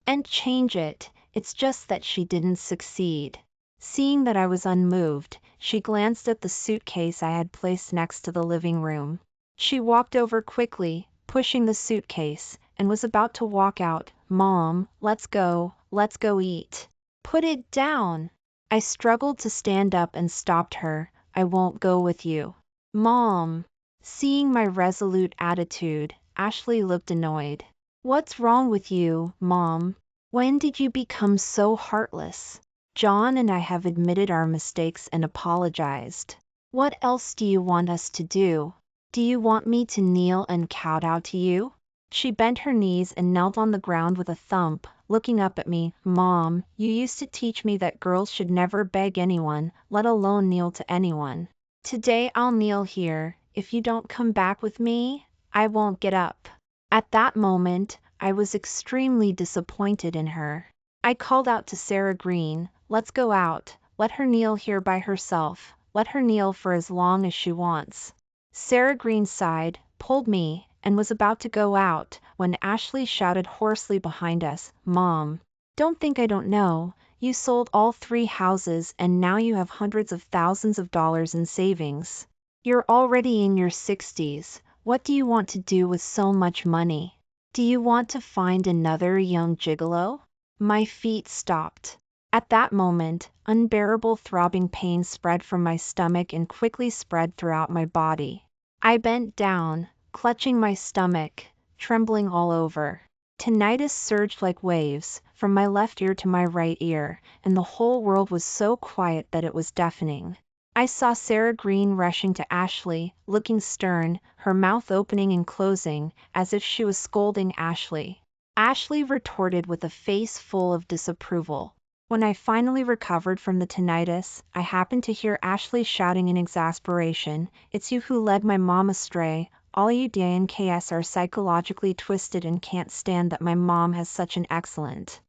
And change it. It's just that she didn't succeed. Seeing that I was unmoved, she glanced at the suitcase I had placed next to the living room. She walked over quickly, pushing the suitcase, and was about to walk out. Mom, let's go, let's go eat. Put it down. I struggled to stand up and stopped her. I won't go with you. Mom. Seeing my resolute attitude, Ashley looked annoyed. What's wrong with you, Mom? When did you become so heartless? John and I have admitted our mistakes and apologized. What else do you want us to do? Do you want me to kneel and kowtow to you? She bent her knees and knelt on the ground with a thump, looking up at me. Mom, you used to teach me that girls should never beg anyone, let alone kneel to anyone. Today I'll kneel here. If you don't come back with me, I won't get up. At that moment, I was extremely disappointed in her. I called out to Sarah Green, let's go out, let her kneel here by herself, let her kneel for as long as she wants. Sarah Green sighed, pulled me, and was about to go out, when Ashley shouted hoarsely behind us, Mom, don't think I don't know, you sold all 3 houses and now you have hundreds of thousands of dollars in savings. You're already in your 60s, what do you want to do with so much money? Do you want to find another young gigolo? My feet stopped. At that moment, unbearable throbbing pain spread from my stomach and quickly spread throughout my body. I bent down, clutching my stomach, trembling all over. Tinnitus surged like waves, from my left ear to my right ear, and the whole world was so quiet that it was deafening. I saw Sarah Green rushing to Ashley, looking stern, her mouth opening and closing, as if she was scolding Ashley. Ashley retorted with a face full of disapproval. When I finally recovered from the tinnitus, I happened to hear Ashley shouting in exasperation, "It's you who led my mom astray. All you DNKs are psychologically twisted and can't stand that my mom has such an excellent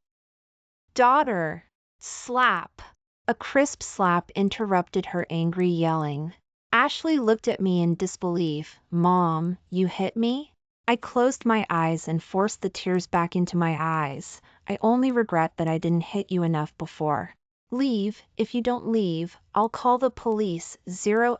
daughter." Slap. A crisp slap interrupted her angry yelling. Ashley looked at me in disbelief. Mom, you hit me? I closed my eyes and forced the tears back into my eyes. I only regret that I didn't hit you enough before. Leave. If you don't leave, I'll call the police.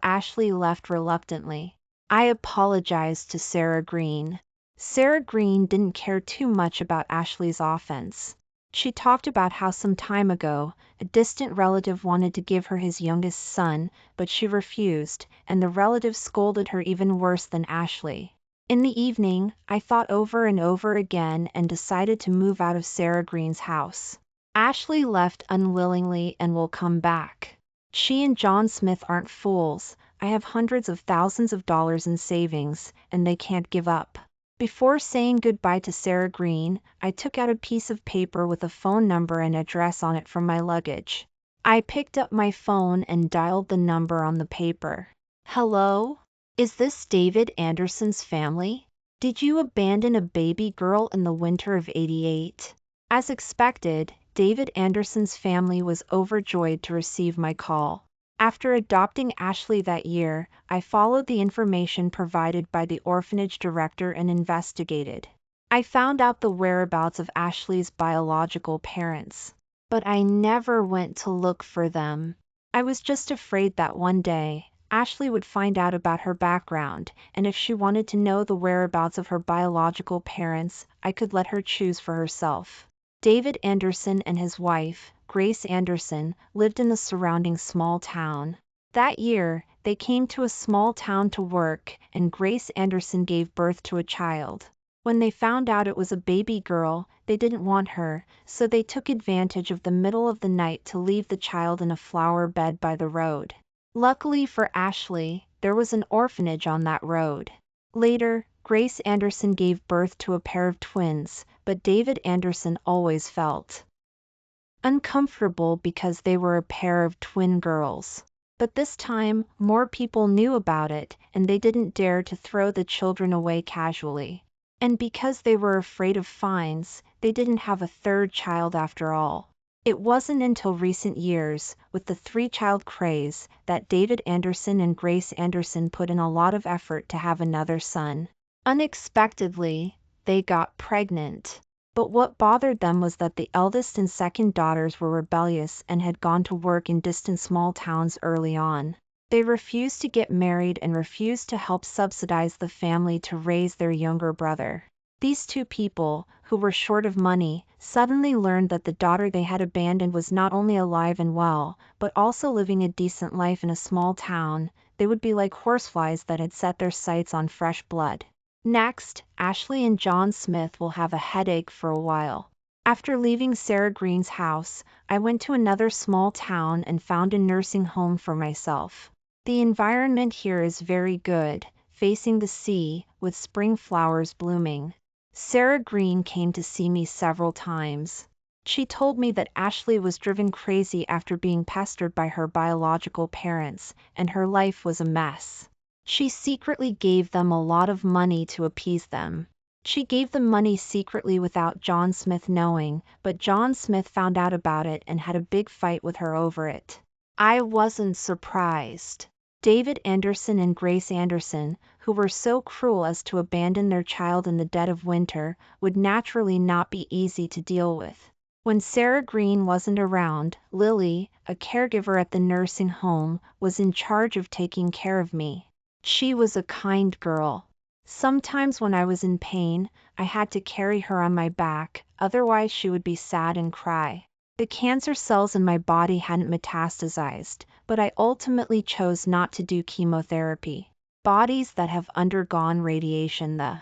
Ashley left reluctantly. I apologized to Sarah Green. Sarah Green didn't care too much about Ashley's offense. She talked about how some time ago, a distant relative wanted to give her his youngest son, but she refused, and the relative scolded her even worse than Ashley. In the evening, I thought over and over again and decided to move out of Sarah Green's house. Ashley left unwillingly and will come back. She and John Smith aren't fools. I have hundreds of thousands of dollars in savings, and they can't give up. Before saying goodbye to Sarah Green, I took out a piece of paper with a phone number and address on it from my luggage. I picked up my phone and dialed the number on the paper. Hello? Is this David Anderson's family? Did you abandon a baby girl in the winter of '88? As expected, David Anderson's family was overjoyed to receive my call. After adopting Ashley that year, I followed the information provided by the orphanage director and investigated. I found out the whereabouts of Ashley's biological parents. But I never went to look for them. I was just afraid that one day, Ashley would find out about her background, and if she wanted to know the whereabouts of her biological parents, I could let her choose for herself. David Anderson and his wife, Grace Anderson, lived in the surrounding small town. That year, they came to a small town to work, and Grace Anderson gave birth to a child. When they found out it was a baby girl, they didn't want her, so they took advantage of the middle of the night to leave the child in a flower bed by the road. Luckily for Ashley, there was an orphanage on that road. Later, Grace Anderson gave birth to a pair of twins, but David Anderson always felt uncomfortable because they were a pair of twin girls. But this time, more people knew about it, and they didn't dare to throw the children away casually. And because they were afraid of fines, they didn't have a third child after all. It wasn't until recent years, with the 3-child craze, that David Anderson and Grace Anderson put in a lot of effort to have another son. Unexpectedly, they got pregnant. But what bothered them was that the eldest and second daughters were rebellious and had gone to work in distant small towns early on. They refused to get married and refused to help subsidize the family to raise their younger brother. These two people, who were short of money, suddenly learned that the daughter they had abandoned was not only alive and well, but also living a decent life in a small town. They would be like horseflies that had set their sights on fresh blood. Next, Ashley and John Smith will have a headache for a while. After leaving Sarah Green's house, I went to another small town and found a nursing home for myself. The environment here is very good, facing the sea, with spring flowers blooming. Sarah Green came to see me several times. She told me that Ashley was driven crazy after being pestered by her biological parents, and her life was a mess. She secretly gave them a lot of money to appease them. She gave them money secretly without John Smith knowing, but John Smith found out about it and had a big fight with her over it. I wasn't surprised. David Anderson and Grace Anderson, who were so cruel as to abandon their child in the dead of winter, would naturally not be easy to deal with. When Sarah Green wasn't around, Lily, a caregiver at the nursing home, was in charge of taking care of me. She was a kind girl. Sometimes when I was in pain, I had to carry her on my back, otherwise she would be sad and cry. The cancer cells in my body hadn't metastasized, but I ultimately chose not to do chemotherapy. Bodies that have undergone radiation. The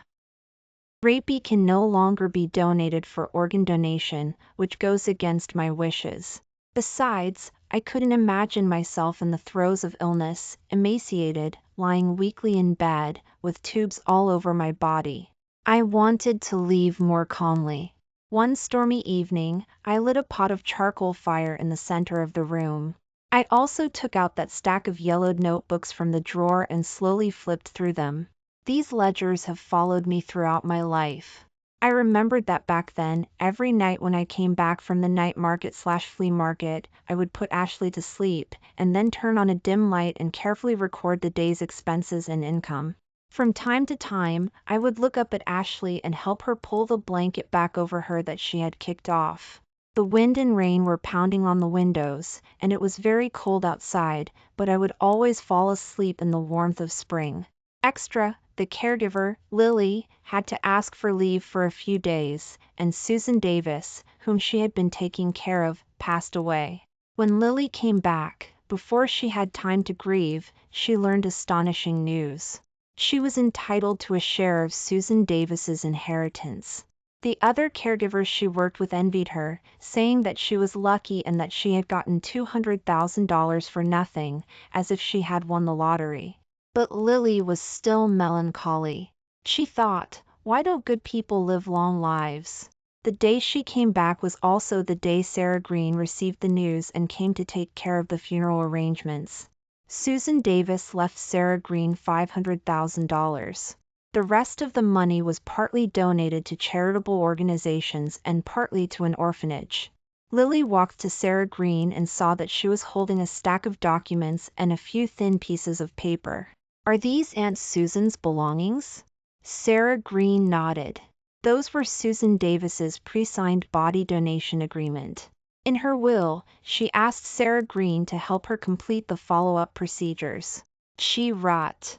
rapey can no longer be donated for organ donation, which goes against my wishes. Besides, I couldn't imagine myself in the throes of illness, emaciated, lying weakly in bed, with tubes all over my body. I wanted to leave more calmly. One stormy evening, I lit a pot of charcoal fire in the center of the room. I also took out that stack of yellowed notebooks from the drawer and slowly flipped through them. These ledgers have followed me throughout my life. I remembered that back then, every night when I came back from the night market/flea market, I would put Ashley to sleep, and then turn on a dim light and carefully record the day's expenses and income. From time to time, I would look up at Ashley and help her pull the blanket back over her that she had kicked off. The wind and rain were pounding on the windows, and it was very cold outside, but I would always fall asleep in the warmth of spring. Extra, the caregiver, Lily, had to ask for leave for a few days, and Susan Davis, whom she had been taking care of, passed away. When Lily came back, before she had time to grieve, she learned astonishing news. She was entitled to a share of Susan Davis's inheritance. The other caregivers she worked with envied her, saying that she was lucky and that she had gotten $200,000 for nothing, as if she had won the lottery. But Lily was still melancholy. She thought, why don't good people live long lives? The day she came back was also the day Sarah Green received the news and came to take care of the funeral arrangements. Susan Davis left Sarah Green $500,000. The rest of the money was partly donated to charitable organizations and partly to an orphanage. Lily walked to Sarah Green and saw that she was holding a stack of documents and a few thin pieces of paper. Are these Aunt Susan's belongings? Sarah Green nodded. Those were Susan Davis's pre-signed body donation agreement. In her will, she asked Sarah Green to help her complete the follow-up procedures. She wrote,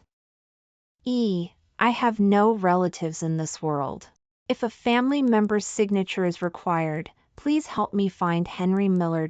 I have no relatives in this world. If a family member's signature is required, please help me find Henry Miller.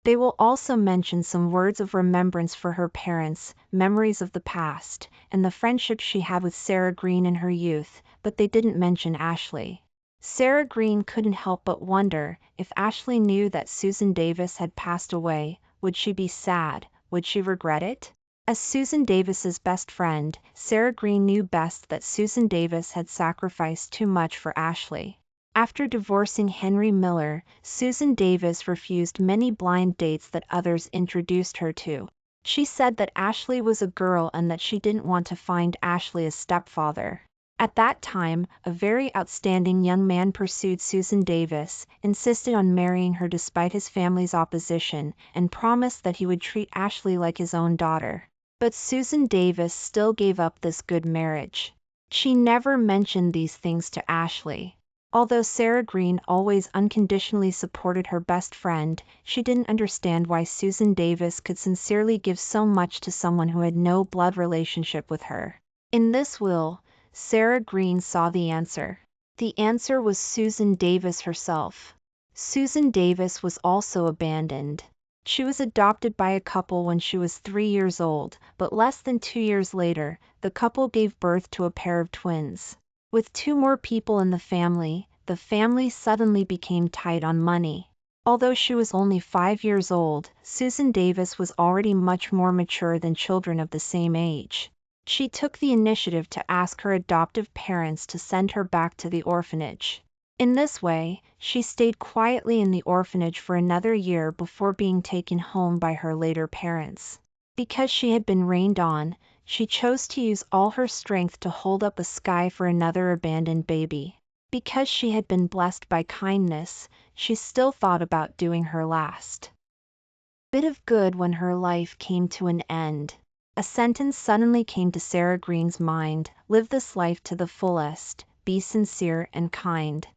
They will also mention some words of remembrance for her parents, memories of the past, and the friendship she had with Sarah Green in her youth, but they didn't mention Ashley. Sarah Green couldn't help but wonder, if Ashley knew that Susan Davis had passed away, would she be sad, would she regret it? As Susan Davis's best friend, Sarah Green knew best that Susan Davis had sacrificed too much for Ashley. After divorcing Henry Miller, Susan Davis refused many blind dates that others introduced her to. She said that Ashley was a girl and that she didn't want to find Ashley a stepfather. At that time, a very outstanding young man pursued Susan Davis, insisted on marrying her despite his family's opposition, and promised that he would treat Ashley like his own daughter. But Susan Davis still gave up this good marriage. She never mentioned these things to Ashley. Although Sarah Green always unconditionally supported her best friend, she didn't understand why Susan Davis could sincerely give so much to someone who had no blood relationship with her. In this will, Sarah Green saw the answer. The answer was Susan Davis herself. Susan Davis was also abandoned. She was adopted by a couple when she was 3 years old, but less than 2 years later, the couple gave birth to a pair of twins. With 2 more people in the family suddenly became tight on money. Although she was only 5 years old, Susan Davis was already much more mature than children of the same age. She took the initiative to ask her adoptive parents to send her back to the orphanage. In this way, she stayed quietly in the orphanage for another year before being taken home by her later parents. Because she had been rained on, she chose to use all her strength to hold up a sky for another abandoned baby. Because she had been blessed by kindness, she still thought about doing her last bit of good when her life came to an end. A sentence suddenly came to Sarah Green's mind: live this life to the fullest, be sincere and kind.